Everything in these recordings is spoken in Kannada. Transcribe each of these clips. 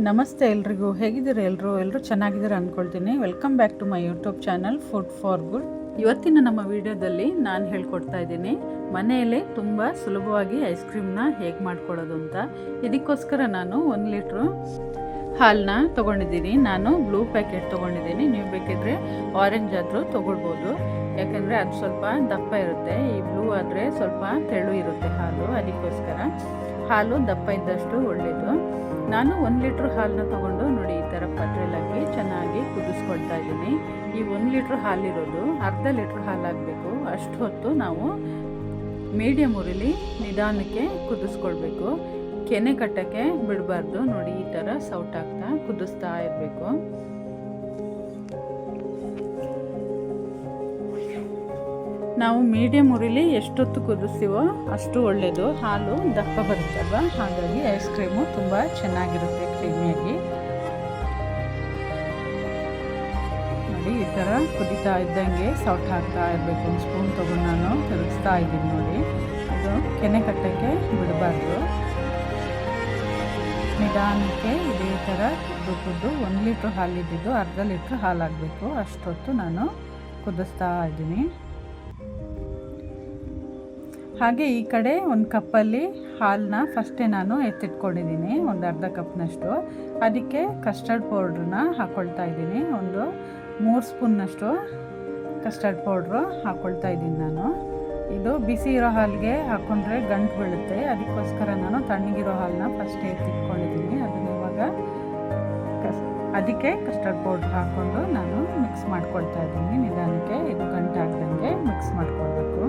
ನಮಸ್ತೆ ಎಲ್ರಿಗೂ. ಹೇಗಿದ್ದೀರಾ ಎಲ್ಲರೂ ಚೆನ್ನಾಗಿದ್ದೀರಾ ಅಂದ್ಕೊಳ್ತೀನಿ. Welcome back to my YouTube channel food for good. ಇವತ್ತಿನ ನಮ್ಮ ವಿಡಿಯೋದಲ್ಲಿ ನಾನು ಹೇಳ್ಕೊಡ್ತಾ ಇದ್ದೀನಿ ಮನೆಯಲ್ಲೇ ತುಂಬ ಸುಲಭವಾಗಿ ಐಸ್ ಕ್ರೀಮ್ನ ಹೇಗೆ ಮಾಡ್ಕೊಳ್ಳೋದು ಅಂತ. ಇದಕ್ಕೋಸ್ಕರ ನಾನು 1 ಲೀಟ್ರು ಹಾಲನ್ನ ತೊಗೊಂಡಿದ್ದೀನಿ. ನಾನು ಬ್ಲೂ ಪ್ಯಾಕೆಟ್ ತೊಗೊಂಡಿದ್ದೀನಿ. ನೀವು ಬೇಕಿದ್ರೆ ಆರೆಂಜ್ ಆದರೂ ತೊಗೊಳ್ಬೋದು, ಯಾಕಂದರೆ ಅದು ಸ್ವಲ್ಪ ದಪ್ಪ ಇರುತ್ತೆ. ಈ ಬ್ಲೂ ಆದರೆ ಸ್ವಲ್ಪ ತೆಳು ಇರುತ್ತೆ ಹಾಲು, ಅದಕ್ಕೋಸ್ಕರ ಹಾಲು ದಪ್ಪ ಇದ್ದಷ್ಟು ಒಳ್ಳೆಯದು. ನಾನು 1 ಲೀಟ್ರ್ ಹಾಲನ್ನ ತೊಗೊಂಡು ನೋಡಿ ಈ ಥರ ಪಾತ್ರೆಲಾಗಿ ಚೆನ್ನಾಗಿ ಕುದಿಸ್ಕೊಳ್ತಾ ಇದ್ದೀನಿ. ಈ 1 ಲೀಟ್ರ್ ಹಾಲಿರೋದು ಅರ್ಧ ಲೀಟ್ರ್ ಹಾಲು ಆಗಬೇಕು. ಅಷ್ಟು ಹೊತ್ತು ನಾವು ಮೀಡಿಯಮ್ ಉರಿಲಿ ನಿಧಾನಕ್ಕೆ ಕುದಿಸ್ಕೊಳ್ಬೇಕು. ಕೆನೆ ಕಟ್ಟಕ್ಕೆ ಬಿಡಬಾರ್ದು. ನೋಡಿ ಈ ಥರ ಸೌಟ್ ಆಗ್ತಾ ಕುದಿಸ್ತಾ ಇರಬೇಕು. ನಾವು ಮೀಡಿಯಮ್ ಉರಿಲಿ ಎಷ್ಟೊತ್ತು ಕುದಿಸ್ತೀವೋ ಅಷ್ಟು ಒಳ್ಳೆಯದು. ಹಾಲು ದಪ್ಪ ಬರುತ್ತಲ್ವ, ಹಾಗಾಗಿ ಐಸ್ ಕ್ರೀಮು ತುಂಬ ಚೆನ್ನಾಗಿರುತ್ತೆ ಕ್ರೀಮಿಯಾಗಿ. ನೋಡಿ ಈ ಥರ ಕುದೀತಾ ಇದ್ದಂಗೆ ಸೌಟ್ ಹಾಕ್ತಾ ಇರಬೇಕು. ಒಂದು ಸ್ಪೂನ್ ತೊಗೊಂಡು ನಾನು ತಿರುಗಿಸ್ತಾ ಇದ್ದೀನಿ. ನೋಡಿ ಇದು ಕೆನೆ ಕಟ್ಟಕ್ಕೆ ಬಿಡಬಾರ್ದು. ನಿಧಾನಕ್ಕೆ ಇದೇ ಥರ ಕುದ್ದು 1 ಲೀಟ್ರ್ ಹಾಲಿದ್ದು ಅರ್ಧ ಲೀಟ್ರ್ ಹಾಲಾಗಬೇಕು. ಅಷ್ಟೊತ್ತು ನಾನು ಕುದಿಸ್ತಾ ಇದ್ದೀನಿ. ಹಾಗೆ ಈ ಕಡೆ ಒಂದು ಕಪ್ಪಲ್ಲಿ ಹಾಲನ್ನ ಫಸ್ಟೇ ನಾನು ಎತ್ತಿಟ್ಕೊಂಡಿದ್ದೀನಿ, ಒಂದು ಅರ್ಧ ಕಪ್ನಷ್ಟು. ಅದಕ್ಕೆ ಕಸ್ಟರ್ಡ್ ಪೌಡ್ರನ್ನ ಹಾಕ್ಕೊಳ್ತಾ ಇದ್ದೀನಿ. ಒಂದು 3 ಸ್ಪೂನ್ನಷ್ಟು ಕಸ್ಟರ್ಡ್ ಪೌಡ್ರು ಹಾಕ್ಕೊಳ್ತಾ ಇದ್ದೀನಿ ನಾನು. ಇದು ಬಿಸಿ ಇರೋ ಹಾಲಿಗೆ ಹಾಕ್ಕೊಂಡ್ರೆ ಗಂಟು ಬೀಳುತ್ತೆ, ಅದಕ್ಕೋಸ್ಕರ ನಾನು ತಣ್ಣಗಿರೋ ಹಾಲನ್ನ ಫಸ್ಟೇ ಎತ್ತಿಟ್ಕೊಂಡಿದ್ದೀನಿ. ಅದನ್ನ ಇವಾಗ ಅದಕ್ಕೆ ಕಸ್ಟರ್ಡ್ ಪೌಡ್ರ್ ಹಾಕ್ಕೊಂಡು ನಾನು ಮಿಕ್ಸ್ ಮಾಡ್ಕೊಳ್ತಾ ಇದ್ದೀನಿ. ನಿಧಾನಕ್ಕೆ ಇದು ಗಂಟು ಆಗ್ದಂಗೆ ಮಿಕ್ಸ್ ಮಾಡ್ಕೊಳ್ಬೇಕು.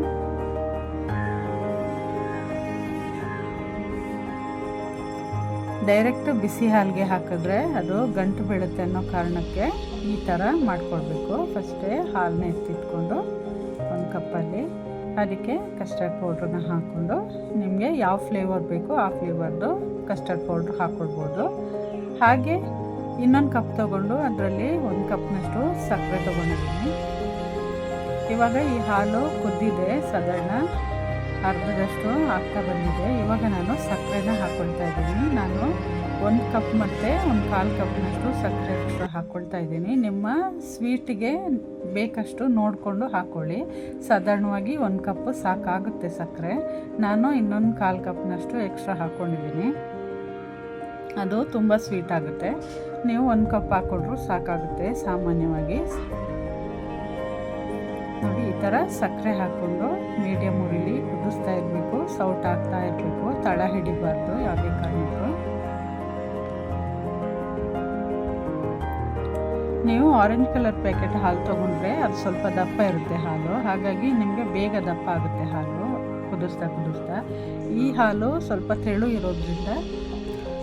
ಡೈರೆಕ್ಟ್ ಬಿಸಿ ಹಾಲಿಗೆ ಹಾಕಿದ್ರೆ ಅದು ಗಂಟು ಬೀಳುತ್ತೆ ಅನ್ನೋ ಕಾರಣಕ್ಕೆ ಈ ಥರ ಮಾಡ್ಕೊಳ್ಬೇಕು. ಫಸ್ಟೇ ಹಾಲನ್ನ ಎತ್ತಿಟ್ಕೊಂಡು ಒಂದು ಕಪ್ಪಲ್ಲಿ ಅದಕ್ಕೆ ಕಸ್ಟರ್ಡ್ ಪೌಡ್ರನ್ನ ಹಾಕ್ಕೊಂಡು, ನಿಮಗೆ ಯಾವ ಫ್ಲೇವರ್ ಬೇಕೋ ಆ ಫ್ಲೇವರ್ದು ಕಸ್ಟರ್ಡ್ ಪೌಡ್ರ್ ಹಾಕ್ಕೊಳ್ಬೋದು. ಹಾಗೆ ಇನ್ನೊಂದು ಕಪ್ ತೊಗೊಂಡು ಅದರಲ್ಲಿ 1 ಕಪ್ನಷ್ಟು ಸಕ್ಕರೆ ತೊಗೊಂಡಿದ್ದೀನಿ. ಇವಾಗ ಈ ಹಾಲು ಕುದ್ದಿದೆ, ಸಾಧಾರಣ ಅರ್ಧದಷ್ಟು ಆಗ್ತಾ ಬಂದಿದೆ. ಇವಾಗ ನಾನು ಸಕ್ಕರೆನ ಹಾಕ್ಕೊಳ್ತಾ ಇದ್ದೀನಿ. ನಾನು 1 ಕಪ್ ಮತ್ತು 1/4 ಕಪ್ನಷ್ಟು ಸಕ್ಕರೆ ಎಕ್ಸ್ಟ್ರಾ ಹಾಕ್ಕೊಳ್ತಾ ಇದ್ದೀನಿ. ನಿಮ್ಮ ಸ್ವೀಟಿಗೆ ಬೇಕಷ್ಟು ನೋಡಿಕೊಂಡು ಹಾಕ್ಕೊಳ್ಳಿ. ಸಾಧಾರಣವಾಗಿ 1 ಕಪ್ ಸಾಕಾಗುತ್ತೆ ಸಕ್ಕರೆ. ನಾನು ಇನ್ನೊಂದು 1/4 ಕಪ್ನಷ್ಟು ಎಕ್ಸ್ಟ್ರಾ ಹಾಕ್ಕೊಂಡಿದ್ದೀನಿ. ಅದು ತುಂಬ ಸ್ವೀಟ್ ಆಗುತ್ತೆ. ನೀವು 1 ಕಪ್ ಹಾಕ್ಕೊಂಡ್ರೂ ಸಾಕಾಗುತ್ತೆ ಸಾಮಾನ್ಯವಾಗಿ. ನೋಡಿ ಈ ಥರ ಸಕ್ಕರೆ ಹಾಕ್ಕೊಂಡು ಮೀಡಿಯಮ್ ಉರಿಲಿ ಕುದಿಸ್ತಾ ಇರಬೇಕು. ಸೌಟ್ ಆಗ್ತಾ ಇರಬೇಕು, ತಳ ಹಿಡಿಬಾರ್ದು ಯಾವುದೇ ಕಾರಣಕ್ಕೂ. ನೀವು ಆರೆಂಜ್ ಕಲರ್ ಪ್ಯಾಕೆಟ್ ಹಾಲು ತೊಗೊಂಡ್ರೆ ಅದು ಸ್ವಲ್ಪ ದಪ್ಪ ಇರುತ್ತೆ ಹಾಲು, ಹಾಗಾಗಿ ನಿಮಗೆ ಬೇಗ ದಪ್ಪ ಆಗುತ್ತೆ ಹಾಲು ಕುದಿಸ್ತಾ. ಈ ಹಾಲು ಸ್ವಲ್ಪ ತೆಳು ಇರೋದ್ರಿಂದ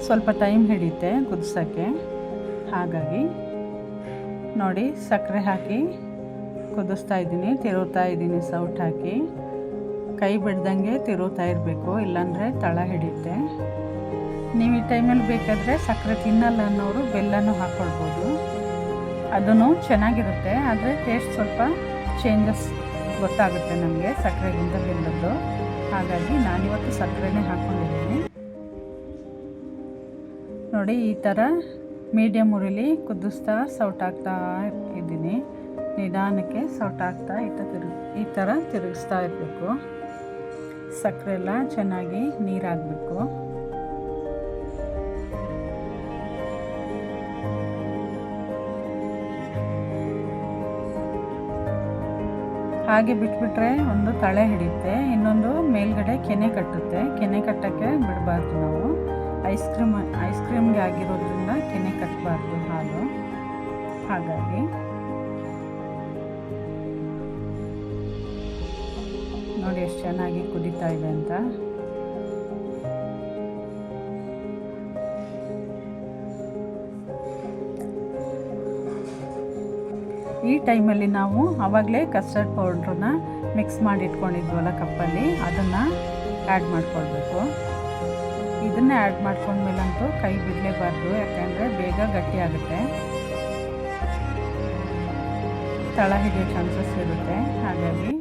ಸ್ವಲ್ಪ ಟೈಮ್ ಹಿಡಿಯುತ್ತೆ ಕುದಿಸೋಕ್ಕೆ. ಹಾಗಾಗಿ ನೋಡಿ ಸಕ್ಕರೆ ಹಾಕಿ ಕುದಿಸ್ತಾ ಇದ್ದೀನಿ, ತಿರುಗ್ತಾ ಇದ್ದೀನಿ ಸೌಟ್ ಹಾಕಿ. ಕೈ ಬಿಡ್ದಂಗೆ ತಿರುಗ್ತಾ ಇರಬೇಕು, ಇಲ್ಲಾಂದರೆ ತಳ ಹಿಡಿಯುತ್ತೆ. ನೀವು ಈ ಟೈಮಲ್ಲಿ ಬೇಕಾದರೆ ಸಕ್ಕರೆ ತಿನ್ನಲ್ಲ ಅನ್ನೋರು ಬೆಲ್ಲನೂ ಹಾಕ್ಕೊಳ್ಬೋದು, ಅದೂ ಚೆನ್ನಾಗಿರುತ್ತೆ. ಆದರೆ ಟೇಸ್ಟ್ ಸ್ವಲ್ಪ ಚೇಂಜಸ್ ಗೊತ್ತಾಗುತ್ತೆ ನಮಗೆ ಸಕ್ಕರೆಗಿಂತ ಬೆಲ್ಲದ್ದು. ಹಾಗಾಗಿ ನಾನಿವತ್ತು ಸಕ್ಕರೆನೇ ಹಾಕ್ಕೊಂಡಿದ್ದೀನಿ. ನೋಡಿ ಈ ಥರ ಮೀಡಿಯಮ್ ಉರಿಲಿ ಕುದಿಸ್ತಾ ಸೌಟ್ ಹಾಕ್ತಾ ಇದ್ದೀನಿ. ನಿಧಾನಕ್ಕೆ ಸೌಟ್ ಹಾಕ್ತಾ ಈ ಥರ ತಿರುಗಿಸ್ತಾ ಇರಬೇಕು. ಸಕ್ಕರೆ ಎಲ್ಲ ಚೆನ್ನಾಗಿ ನೀರಾಗಬೇಕು. ಹಾಗೆ ಬಿಟ್ಬಿಟ್ರೆ ಒಂದು ತಳೆ ಹಿಡಿಯುತ್ತೆ, ಇನ್ನೊಂದು ಮೇಲ್ಗಡೆ ಕೆನೆ ಕಟ್ಟುತ್ತೆ. ಕೆನೆ ಕಟ್ಟಕ್ಕೆ ಬಿಡಬಾರ್ದು ನಾವು. ಐಸ್ ಕ್ರೀಮ್ಗೆ ಆಗಿರೋದ್ರಿಂದ ಕೆನೆ ಕಟ್ಟಬಾರ್ದು ಹಾಲು. ಹಾಗಾಗಿ ನೋಡಿ ಎಷ್ಟು ಚೆನ್ನಾಗಿ ಕುದೀತಾ ಇದೆ ಅಂತ. ಈ ಟೈಮಲ್ಲಿ ನಾವು ಆವಾಗಲೇ ಕಸ್ಟರ್ಡ್ ಪೌಡ್ರನ್ನ ಮಿಕ್ಸ್ ಮಾಡಿ ಇಟ್ಕೊಂಡಿದ್ವಲ್ಲ ಕಪ್ಪಲ್ಲಿ, ಅದನ್ನು ಆ್ಯಡ್ ಮಾಡ್ಕೊಳ್ಬೇಕು. ಇದನ್ನೇ ಆ್ಯಡ್ ಮಾಡ್ಕೊಂಡ್ಮೇಲಂತೂ ಕೈ ಬಿಡಲೇಬಾರ್ದು, ಯಾಕೆಂದರೆ ಬೇಗ ಗಟ್ಟಿ ಆಗುತ್ತೆ, ತಳ ಹಿಡಿಯೋ ಚಾನ್ಸಸ್ ಇರುತ್ತೆ. ಹಾಗಾಗಿ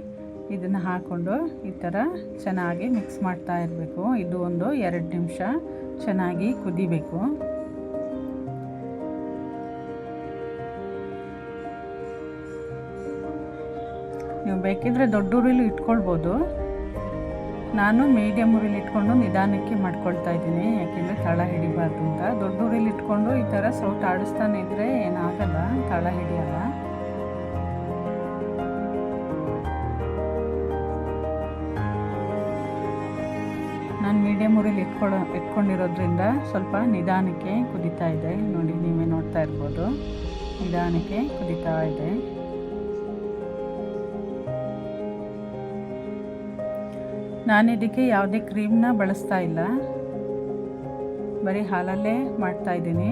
ಇದನ್ನು ಹಾಕ್ಕೊಂಡು ಈ ಥರ ಚೆನ್ನಾಗಿ ಮಿಕ್ಸ್ ಮಾಡ್ತಾ ಇರಬೇಕು. ಇದು ಒಂದು 2 ನಿಮಿಷ ಚೆನ್ನಾಗಿ ಕುದಿಬೇಕು. ನೀವು ಬೇಕಿದ್ರೆ ದೊಡ್ಡ ಉರಿಲಿ ಇಟ್ಕೊಳ್ಬೋದು. ನಾನು ಮೀಡಿಯಮ್ ಉರಿಲಿ ಇಟ್ಕೊಂಡು ನಿಧಾನಕ್ಕೆ ಮಾಡ್ಕೊಳ್ತಾ ಇದ್ದೀನಿ, ಯಾಕೆಂದರೆ ತಳ ಹಿಡಿಬಾರ್ದು ಅಂತ. ದೊಡ್ಡ ಉರಿಲಿ ಇಟ್ಕೊಂಡು ಈ ಥರ ಸೌಟ್ ಆಡಿಸ್ತಾನೆ ಇದ್ದರೆ ಏನಾಗಲ್ಲ, ತಳ ಹಿಡಿಯಲ್ಲ. ನಾನು ಮೀಡಿಯಮ್ ಉರಿಲಿ ಇಟ್ಕೊಂಡಿರೋದ್ರಿಂದ ಸ್ವಲ್ಪ ನಿಧಾನಕ್ಕೆ ಕುದೀತಾ ಇದೆ. ನೋಡಿ, ನೀವೇ ನೋಡ್ತಾ ಇರ್ಬೋದು, ನಿಧಾನಕ್ಕೆ ಕುದೀತಾ ಇದೆ. ನಾನಿದಕ್ಕೆ ಯಾವುದೇ ಕ್ರೀಮ್ನ ಬಳಸ್ತಾ ಇಲ್ಲ, ಬರೀ ಹಾಲಲ್ಲೇ ಮಾಡ್ತಾ ಇದ್ದೀನಿ.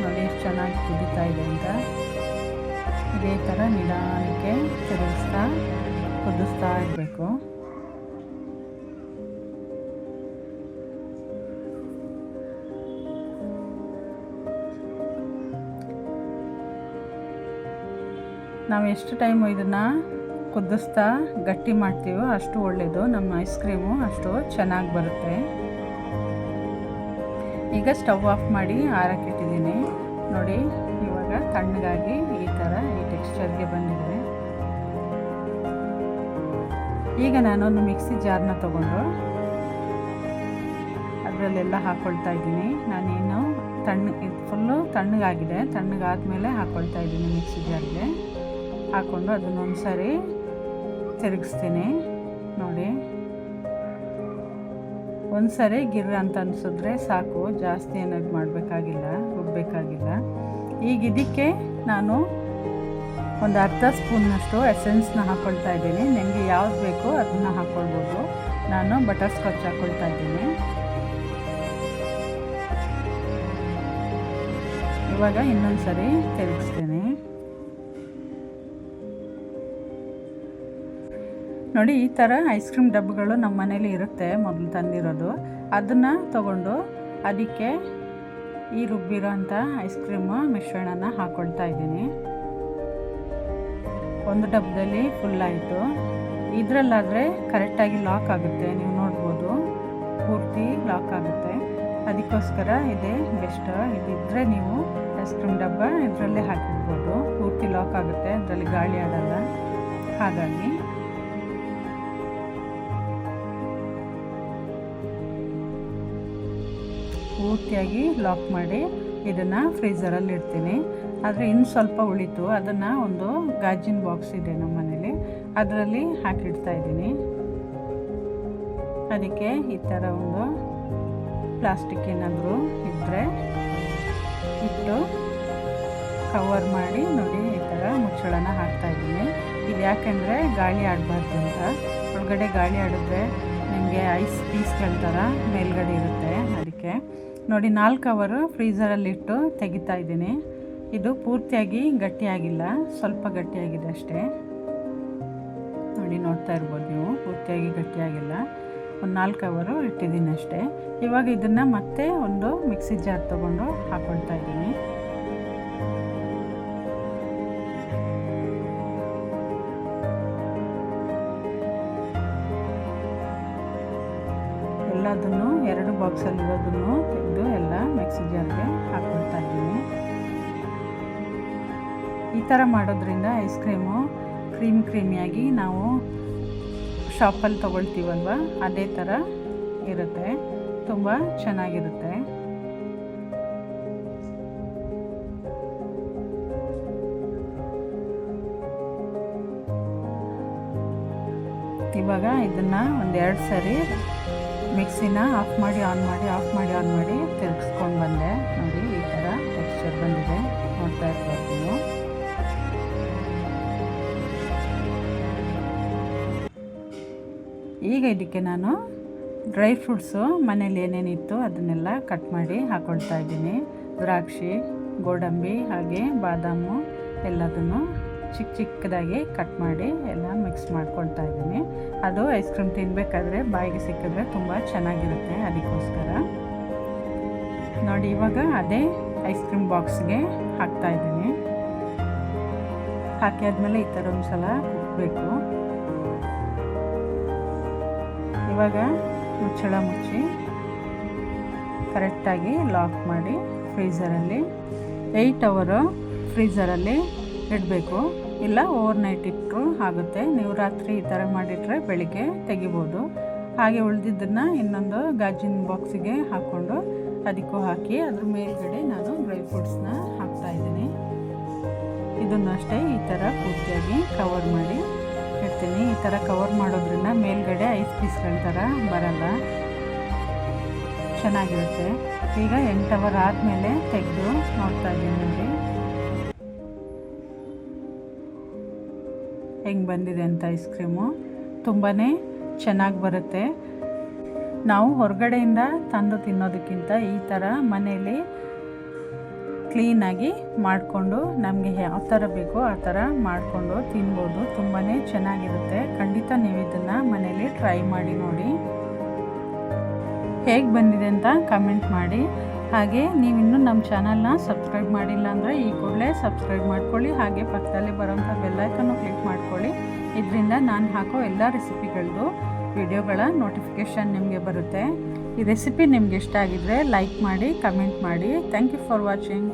ನೋಡಿ ಎಷ್ಟು ಚೆನ್ನಾಗಿ ಕುದೀತಾ ಇದೆ ಅಂತ. ಇದೇ ಥರ ನಿಧಾನಕ್ಕೆ ತಿರುಗಿಸ್ತಾ ಕುದಿಸ್ತಾ ಇರಬೇಕು. ನಾವು ಎಷ್ಟು ಟೈಮು ಇದನ್ನು ಕುದಿಸ್ತಾ ಗಟ್ಟಿ ಮಾಡ್ತೀವೋ ಅಷ್ಟು ಒಳ್ಳೆಯದು, ನಮ್ಮ ಐಸ್ ಕ್ರೀಮು ಅಷ್ಟು ಚೆನ್ನಾಗಿ ಬರುತ್ತೆ. ಈಗ ಸ್ಟವ್ ಆಫ್ ಮಾಡಿ ಆರಕ್ಕಿಟ್ಟಿದ್ದೀನಿ. ನೋಡಿ, ಇವಾಗ ತಣ್ಣಗಾಗಿ ಈ ಥರ ಈ ಟೆಕ್ಸ್ಚರ್ಗೆ ಬಂದಿದೆ. ಈಗ ನಾನೊಂದು ಮಿಕ್ಸಿ ಜಾರ್ನ ತೊಗೊಂಡು ಅದರಲ್ಲೆಲ್ಲ ಹಾಕ್ಕೊಳ್ತಾ ಇದ್ದೀನಿ. ನಾನೇನು ಇದು ಫುಲ್ಲು ತಣ್ಣಗಾಗಿದೆ, ತಣ್ಣಗಾದ್ಮೇಲೆ ಹಾಕ್ಕೊಳ್ತಾ ಇದ್ದೀನಿ ಮಿಕ್ಸಿ ಜಾರ್ಗೆ. ಹಾಕ್ಕೊಂಡು ಅದನ್ನೊಂದು ಸರಿ ತಿರುಗಿಸ್ತೀನಿ. ನೋಡಿ, ಒಂದು ಸರಿ ಗಿರ್ರ ಅಂತ ಅನಿಸಿದ್ರೆ ಸಾಕು, ಜಾಸ್ತಿ ಏನಾದ್ರು ಮಾಡಬೇಕಾಗಿಲ್ಲ, ರುಬ್ಬಬೇಕಾಗಿಲ್ಲ. ಈಗ ಇದಕ್ಕೆ ನಾನು ಒಂದು ಅರ್ಧ ಸ್ಪೂನ್ನಷ್ಟು ಎಸೆನ್ಸ್ನ ಹಾಕ್ಕೊಳ್ತಾ ಇದ್ದೀನಿ. ನಿಮಗೆ ಯಾವ್ದು ಬೇಕೋ ಅದನ್ನು ಹಾಕ್ಕೊಳ್ಬೋದು. ನಾನು ಬಟರ್ ಸ್ಕಾಚ್ ಹಾಕ್ಕೊಳ್ತಾ ಇದ್ದೀನಿ. ಇವಾಗ ಇನ್ನೊಂದು ಸರಿ ತಿರುಗಿಸ್ತೀನಿ. ನೋಡಿ, ಈ ಥರ ಐಸ್ ಕ್ರೀಮ್ ಡಬ್ಬಗಳು ನಮ್ಮ ಮನೇಲಿ ಇರುತ್ತೆ, ಮೊದಲು ತಂದಿರೋದು. ಅದನ್ನು ತಗೊಂಡು ಅದಕ್ಕೆ ಈ ರುಬ್ಬಿರೋ ಅಂಥ ಐಸ್ ಕ್ರೀಮ್ ಮಿಶ್ರಣನ ಹಾಕ್ಕೊಳ್ತಾ ಇದ್ದೀನಿ. ಒಂದು ಡಬ್ಬದಲ್ಲಿ ಫುಲ್ ಆಯಿತು. ಇದರಲ್ಲಾದರೆ ಕರೆಕ್ಟಾಗಿ ಲಾಕ್ ಆಗುತ್ತೆ, ನೀವು ನೋಡ್ಬೋದು, ಪೂರ್ತಿ ಲಾಕ್ ಆಗುತ್ತೆ. ಅದಕ್ಕೋಸ್ಕರ ಇದೇ ಬೆಸ್ಟ್. ಇದಿದ್ದರೆ ನೀವು ಐಸ್ ಕ್ರೀಮ್ ಡಬ್ಬ ಇದರಲ್ಲೇ ಹಾಕಿಡ್ಬೋದು, ಪೂರ್ತಿ ಲಾಕ್ ಆಗುತ್ತೆ, ಅದರಲ್ಲಿ ಗಾಳಿ ಆಡಲ್ಲ. ಹಾಗಾಗಿ ಪೂರ್ತಿಯಾಗಿ ಲಾಕ್ ಮಾಡಿ ಇದನ್ನು ಫ್ರೀಝರಲ್ಲಿ ಇಡ್ತೀನಿ. ಆದರೆ ಇನ್ನು ಸ್ವಲ್ಪ ಉಳಿತು, ಅದನ್ನು ಒಂದು ಗಾಜಿನ ಬಾಕ್ಸ್ ಇದೆ ನಮ್ಮ ಮನೇಲಿ, ಅದರಲ್ಲಿ ಹಾಕಿಡ್ತಾ ಇದ್ದೀನಿ. ಅದಕ್ಕೆ ಈ ಥರ ಒಂದು ಪ್ಲಾಸ್ಟಿಕ್ ಏನಾದರೂ ಇದ್ದರೆ ಇಟ್ಟು ಕವರ್ ಮಾಡಿ, ನೋಡಿ ಈ ಥರ ಮುಚ್ಚಳನ ಹಾಕ್ತಾಯಿದ್ದೀನಿ. ಇದು ಯಾಕೆಂದರೆ ಗಾಳಿ ಆಡಬಾರ್ದು ಅಂತ. ಒಳಗಡೆ ಗಾಳಿ ಆಡಿದ್ರೆ ನಿಮಗೆ ಐಸ್ ಪೀಸ್ಗಳ ಥರ ಮೇಲ್ಗಡೆ ಇರುತ್ತೆ. ಅದಕ್ಕೆ ನೋಡಿ, 4 ಅವರ್ ಫ್ರೀಝರಲ್ಲಿಟ್ಟು ತೆಗಿತಾ ಇದ್ದೀನಿ. ಇದು ಪೂರ್ತಿಯಾಗಿ ಗಟ್ಟಿಯಾಗಿಲ್ಲ, ಸ್ವಲ್ಪ ಗಟ್ಟಿಯಾಗಿದೆ ಅಷ್ಟೇ. ನೋಡಿ, ನೋಡ್ತಾ ಇರ್ಬೋದು ನೀವು, ಪೂರ್ತಿಯಾಗಿ ಗಟ್ಟಿಯಾಗಿಲ್ಲ. ಒಂದು 4 ಅವರ್ ಇಟ್ಟಿದ್ದೀನಿ ಅಷ್ಟೇ. ಇವಾಗ ಇದನ್ನು ಮತ್ತೆ ಒಂದು ಮಿಕ್ಸಿ ಜಾರ್ ತೊಗೊಂಡು ಹಾಕ್ಕೊಳ್ತಾ ಇದ್ದೀನಿ. ಎಲ್ಲದನ್ನು 2 ಬಾಕ್ಸಲ್ಲಿರೋದನ್ನು ತೆಗೆದು ಎಲ್ಲ ಮಿಕ್ಸಿ ಜಾರ್ಗೆ ಹಾಕ್ಕೊಳ್ತಾ ಇದ್ದೀನಿ. ಈ ಥರ ಮಾಡೋದ್ರಿಂದ ಐಸ್ ಕ್ರೀಮು ಕ್ರೀಮಿಯಾಗಿ ನಾವು ಶಾಪಲ್ಲಿ ತೊಗೊಳ್ತೀವಲ್ವ, ಅದೇ ಥರ ಇರುತ್ತೆ, ತುಂಬ ಚೆನ್ನಾಗಿರುತ್ತೆ. ಇವಾಗ ಇದನ್ನು 1-2 ಸರಿ ಮಿಕ್ಸಿನ ಆಫ್ ಮಾಡಿ ಆನ್ ಮಾಡಿ, ಆಫ್ ಮಾಡಿ ಆನ್ ಮಾಡಿ ತಿರುಗಿಸ್ಕೊಂಡು ಬಂದೆ. ನೋಡಿ, ಈ ಥರ ಟೆಕ್ಸ್ಚರ್ ಬಂದಿದೆ, ನೋಡ್ತಾ ಇರ್ಬೋದು ನೀವು. ಈಗ ಇದಕ್ಕೆ ನಾನು ಡ್ರೈ ಫ್ರೂಟ್ಸು ಮನೇಲಿ ಏನೇನಿತ್ತು ಅದನ್ನೆಲ್ಲ ಕಟ್ ಮಾಡಿ ಹಾಕ್ಕೊಳ್ತಾ ಇದ್ದೀನಿ. ದ್ರಾಕ್ಷಿ, ಗೋಡಂಬಿ ಹಾಗೆ ಬಾದಾಮು ಎಲ್ಲದನ್ನು ಚಿಕ್ಕದಾಗಿ ಕಟ್ ಮಾಡಿ ಎಲ್ಲ ಮಿಕ್ಸ್ ಮಾಡ್ಕೊಳ್ತಾ ಇದ್ದೀನಿ. ಅದು ಐಸ್ ಕ್ರೀಮ್ ತಿನ್ನಬೇಕಾದ್ರೆ ಬಾಯಿಗೆ ಸಿಕ್ಕಿದ್ರೆ ತುಂಬ ಚೆನ್ನಾಗಿರುತ್ತೆ, ಅದಕ್ಕೋಸ್ಕರ. ನೋಡಿ, ಇವಾಗ ಅದೇ ಐಸ್ ಕ್ರೀಮ್ ಬಾಕ್ಸ್ಗೆ ಹಾಕ್ತಾಯಿದ್ದೀನಿ. ಹಾಕಿ ಆದಮೇಲೆ ಈ ಥರ ಒಂದು ಸಲ ಕುಕ್ಕಬೇಕು. ಇವಾಗ ಮುಚ್ಚಳ ಮುಚ್ಚಿ ಕರೆಕ್ಟಾಗಿ ಲಾಕ್ ಮಾಡಿ ಫ್ರೀಝರಲ್ಲಿ 8 ಅವರ್ ಫ್ರೀಝರಲ್ಲಿ ಇಡಬೇಕು. ಇಲ್ಲ ಓವರ್ನೈಟ್ ಇಟ್ಟರು ಆಗುತ್ತೆ. ನೀವು ರಾತ್ರಿ ಈ ಥರ ಮಾಡಿಟ್ರೆ ಬೆಳಿಗ್ಗೆ ತೆಗಿಬೋದು. ಹಾಗೆ ಉಳಿದಿದ್ದನ್ನು ಇನ್ನೊಂದು ಗಾಜಿನ ಬಾಕ್ಸಿಗೆ ಹಾಕ್ಕೊಂಡು ಅದಕ್ಕೂ ಹಾಕಿ ಅದ್ರ ಮೇಲ್ಗಡೆ ನಾನು ಡ್ರೈ ಫ್ರೂಟ್ಸ್ನ ಹಾಕ್ತಾಯಿದ್ದೀನಿ. ಇದನ್ನು ಅಷ್ಟೇ ಈ ಥರ ಪೂರ್ತಿಯಾಗಿ ಕವರ್ ಮಾಡಿ ಇಡ್ತೀನಿ. ಈ ಥರ ಕವರ್ ಮಾಡೋದ್ರಿಂದ ಮೇಲ್ಗಡೆ ಐಸ್ ಪೀಸ್ಗಳ ಥರ ಬರಲ್ಲ, ಚೆನ್ನಾಗಿರುತ್ತೆ. ಈಗ 8 ಅವರ್ ಆದಮೇಲೆ ತೆಗೆದು ನೋಡ್ತಾ ಇದ್ದೀನಿ ನೋಡಿ ಹೆಂಗೆ ಬಂದಿದೆ ಅಂತ. ಐಸ್ ಕ್ರೀಮು ತುಂಬಾ ಚೆನ್ನಾಗಿ ಬರುತ್ತೆ. ನಾವು ಹೊರಗಡೆಯಿಂದ ತಂದು ತಿನ್ನೋದಕ್ಕಿಂತ ಈ ಥರ ಮನೆಯಲ್ಲಿ ಕ್ಲೀನಾಗಿ ಮಾಡಿಕೊಂಡು ನಮಗೆ ಯಾವ ಥರ ಬೇಕೋ ಆ ಥರ ಮಾಡಿಕೊಂಡು ತಿನ್ಬೋದು. ತುಂಬಾ ಚೆನ್ನಾಗಿರುತ್ತೆ. ಖಂಡಿತ ನೀವು ಇದನ್ನು ಮನೇಲಿ ಟ್ರೈ ಮಾಡಿ ನೋಡಿ, ಹೇಗೆ ಬಂದಿದೆ ಅಂತ ಕಮೆಂಟ್ ಮಾಡಿ. ಹಾಗೆ ನೀವಿನ್ನೂ ನಮ್ಮ ಚಾನಲ್ನ ಸಬ್ಸ್ಕ್ರೈಬ್ ಮಾಡಿಲ್ಲ ಅಂದರೆ ಈ ಕೂಡಲೇ ಸಬ್ಸ್ಕ್ರೈಬ್ ಮಾಡ್ಕೊಳ್ಳಿ. ಹಾಗೆ ಪಕ್ಕದಲ್ಲಿ ಬರೋಂಥ ಬೆಲ್ಲೈಕನ್ನು ಕ್ಲಿಕ್ ಮಾಡ್ಕೊಳ್ಳಿ. ಇದರಿಂದ ನಾನು ಹಾಕೋ ಎಲ್ಲ ರೆಸಿಪಿಗಳದ್ದು ವಿಡಿಯೋಗಳ ನೋಟಿಫಿಕೇಷನ್ ನಿಮಗೆ ಬರುತ್ತೆ. ಈ ರೆಸಿಪಿ ನಿಮ್ಗೆ ಇಷ್ಟ ಆಗಿದ್ದರೆ ಲೈಕ್ ಮಾಡಿ, ಕಮೆಂಟ್ ಮಾಡಿ. Thank you for watching.